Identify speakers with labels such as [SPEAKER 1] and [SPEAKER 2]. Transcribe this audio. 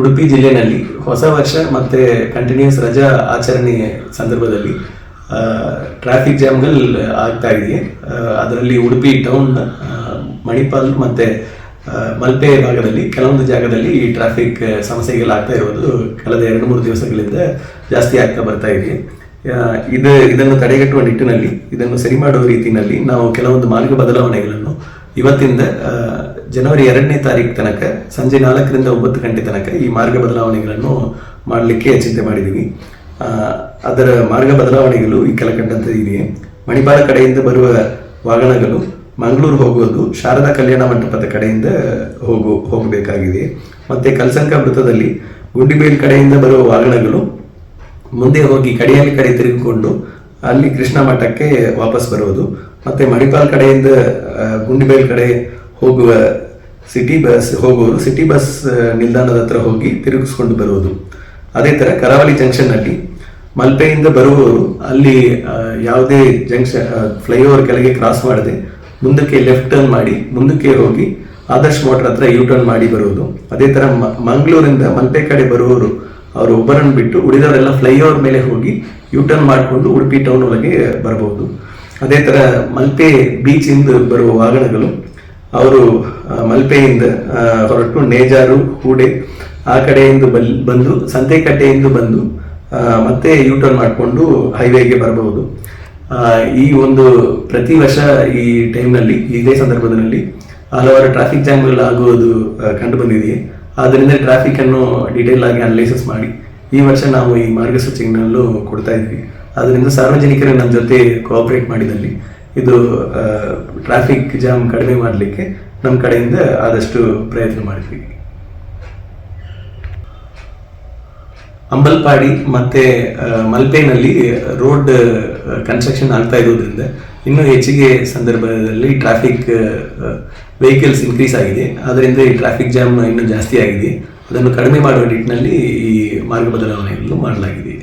[SPEAKER 1] ಉಡುಪಿ ಜಿಲ್ಲೆಯಲ್ಲಿ ಹೊಸ ವರ್ಷ ಮತ್ತು ಕಂಟಿನ್ಯೂಸ್ ರಜಾ ಆಚರಣೆ ಸಂದರ್ಭದಲ್ಲಿ ಟ್ರಾಫಿಕ್ ಜಾಮ್ಗಳು ಆಗ್ತಾ ಇದೆ. ಅದರಲ್ಲಿ ಉಡುಪಿ ಟೌನ್, ಮಣಿಪಾಲ್ ಮತ್ತು ಮಲ್ಪೆ ಭಾಗದಲ್ಲಿ ಕೆಲವೊಂದು ಜಾಗದಲ್ಲಿ ಈ ಟ್ರಾಫಿಕ್ ಸಮಸ್ಯೆಗಳಾಗ್ತಾ ಇರೋದು ಕಳೆದ 2-3 ದಿವಸಗಳಿಂದ ಜಾಸ್ತಿ ಆಗ್ತಾ ಬರ್ತಾ ಇದೆ. ಇದನ್ನು ತಡೆಗಟ್ಟುವ ನಿಟ್ಟಿನಲ್ಲಿ, ಇದನ್ನು ಸರಿ ಮಾಡುವ ರೀತಿಯಲ್ಲಿ ನಾವು ಕೆಲವೊಂದು ಮಾರ್ಗ ಬದಲಾವಣೆಗಳನ್ನು ಇವತ್ತಿಂದ ಜನವರಿ 2ನೇ ತಾರೀಕು ತನಕ ಸಂಜೆ 4ರಿಂದ 9 ಗಂಟೆ ತನಕ ಈ ಮಾರ್ಗ ಬದಲಾವಣೆಗಳನ್ನು ಮಾಡಲಿಕ್ಕೆ ಚಿಂತೆ ಮಾಡಿದ್ದೀವಿ. ಅದರ ಮಾರ್ಗ ಬದಲಾವಣೆಗಳು ಈ ಕೆಳಕಂಡಂತೆ ಇದೆ. ಮಣಿಪಾಲ ಕಡೆಯಿಂದ ಬರುವ ವಾಹನಗಳು ಮಂಗಳೂರು ಹೋಗುವುದು ಶಾರದಾ ಕಲ್ಯಾಣ ಮಂಟಪದ ಕಡೆಯಿಂದ ಹೋಗಬೇಕಾಗಿದೆ. ಮತ್ತು ಕಲ್ಸಂಕ ವೃತ್ತದಲ್ಲಿ ಗುಂಡಿಬೇಲ್ ಕಡೆಯಿಂದ ಬರುವ ವಾಹನಗಳು ಮುಂದೆ ಹೋಗಿ ಕಡಿಯಲ್ಲಿ ಕಡೆ ತಿರುಗಿಕೊಂಡು ಅಲ್ಲಿ ಕೃಷ್ಣ ಮಠಕ್ಕೆ ವಾಪಸ್ ಬರುವುದು. ಮತ್ತು ಮಣಿಪಾಲ್ ಕಡೆಯಿಂದ ಗುಂಡಿಬೇಲ್ ಕಡೆ ಹೋಗುವ ಹೋಗುವರು ಸಿಟಿ ಬಸ್ ನಿಲ್ದಾಣದ ಹತ್ರ ಹೋಗಿ ತಿರುಗಿಸ್ಕೊಂಡು ಬರುವುದು. ಅದೇ ಥರ ಕರಾವಳಿ ಜಂಕ್ಷನ್ನಲ್ಲಿ ಮಲ್ಪೆಯಿಂದ ಬರುವವರು ಅಲ್ಲಿ ಯಾವುದೇ ಫ್ಲೈಓವರ್ ಕೆಳಗೆ ಕ್ರಾಸ್ ಮಾಡದೆ ಮುಂದಕ್ಕೆ ಲೆಫ್ಟ್ ಟರ್ನ್ ಮಾಡಿ ಮುಂದಕ್ಕೆ ಹೋಗಿ ಆದರ್ಶ್ ಮೋಟರ್ ಹತ್ರ ಯೂ ಟರ್ನ್ ಮಾಡಿ ಬರುವುದು. ಅದೇ ಥರ ಮಂಗಳೂರಿಂದ ಮಲ್ಪೆ ಕಡೆ ಬರುವವರು ಅವರು ಒಬ್ಬರನ್ನು ಬಿಟ್ಟು ಉಳಿದವರೆಲ್ಲ ಫ್ಲೈಓವರ್ ಮೇಲೆ ಹೋಗಿ ಯೂ ಟರ್ನ್ ಮಾಡಿಕೊಂಡು ಉಡುಪಿ ಟೌನ್ ಒಳಗೆ ಬರಬಹುದು. ಅದೇ ಥರ ಮಲ್ಪೆ ಬೀಚಿಂದ ಬರುವ ವಾಹನಗಳು ಅವರು ಮಲ್ಪೆಯಿಂದ ಹೊರಟು ನೇಜಾರು, ಹೂಡೆ ಆ ಕಡೆಯಿಂದ ಬಂದು ಸಂತೆಕಟ್ಟೆಯಿಂದ ಬಂದು ಮತ್ತೆ ಯೂ ಟರ್ನ್ ಮಾಡಿಕೊಂಡು ಹೈವೇಗೆ ಬರಬಹುದು. ಈ ಒಂದು ಪ್ರತಿ ವರ್ಷ ಈ ಟೈಮ್ನಲ್ಲಿ, ಇದೇ ಸಂದರ್ಭದಲ್ಲಿ ಹಲವಾರು ಟ್ರಾಫಿಕ್ ಜಾಮ್ಗಳು ಆಗುವುದು ಕಂಡು ಬಂದಿದೆಯೇ. ಆದ್ದರಿಂದ ಟ್ರಾಫಿಕ್ ಅನ್ನು ಡೀಟೇಲ್ ಆಗಿ ಅನಲೈಸಿಸ್ ಮಾಡಿ ಈ ವರ್ಷ ನಾವು ಈ ಮಾರ್ಗಸೂಚಿಗಳನ್ನು ಕೊಡ್ತಾ ಇದ್ವಿ. ಅದರಿಂದ ಸಾರ್ವಜನಿಕರು ನಮ್ಮ ಜೊತೆ ಕೋಆಪರೇಟ್ ಮಾಡಿದಲ್ಲಿ ಇದು ಟ್ರಾಫಿಕ್ ಜಾಮ್ ಕಡಿಮೆ ಮಾಡಲಿಕ್ಕೆ ನಮ್ಮ ಕಡೆಯಿಂದ ಆದಷ್ಟು ಪ್ರಯತ್ನ ಮಾಡ್ತೀವಿ. ಅಂಬಲ್ಪಾಡಿ ಮತ್ತು ಮಲ್ಪೆನಲ್ಲಿ ರೋಡ್ ಕನ್ಸ್ಟ್ರಕ್ಷನ್ ಆಗ್ತಾ ಇರೋದ್ರಿಂದ ಇನ್ನೂ ಹೆಚ್ಚಿಗೆ ಸಂದರ್ಭದಲ್ಲಿ ಟ್ರಾಫಿಕ್ ವೆಹಿಕಲ್ಸ್ ಇನ್ಕ್ರೀಸ್ ಆಗಿದೆ. ಅದರಿಂದ ಈ ಟ್ರಾಫಿಕ್ ಜಾಮ್ ಇನ್ನೂ ಜಾಸ್ತಿ ಆಗಿದೆ. ಅದನ್ನು ಕಡಿಮೆ ಮಾಡುವ ನಿಟ್ಟಿನಲ್ಲಿ ಈ ಮಾರ್ಗ ಬದಲಾವಣೆಯನ್ನು ಮಾಡಲಾಗಿದೆ.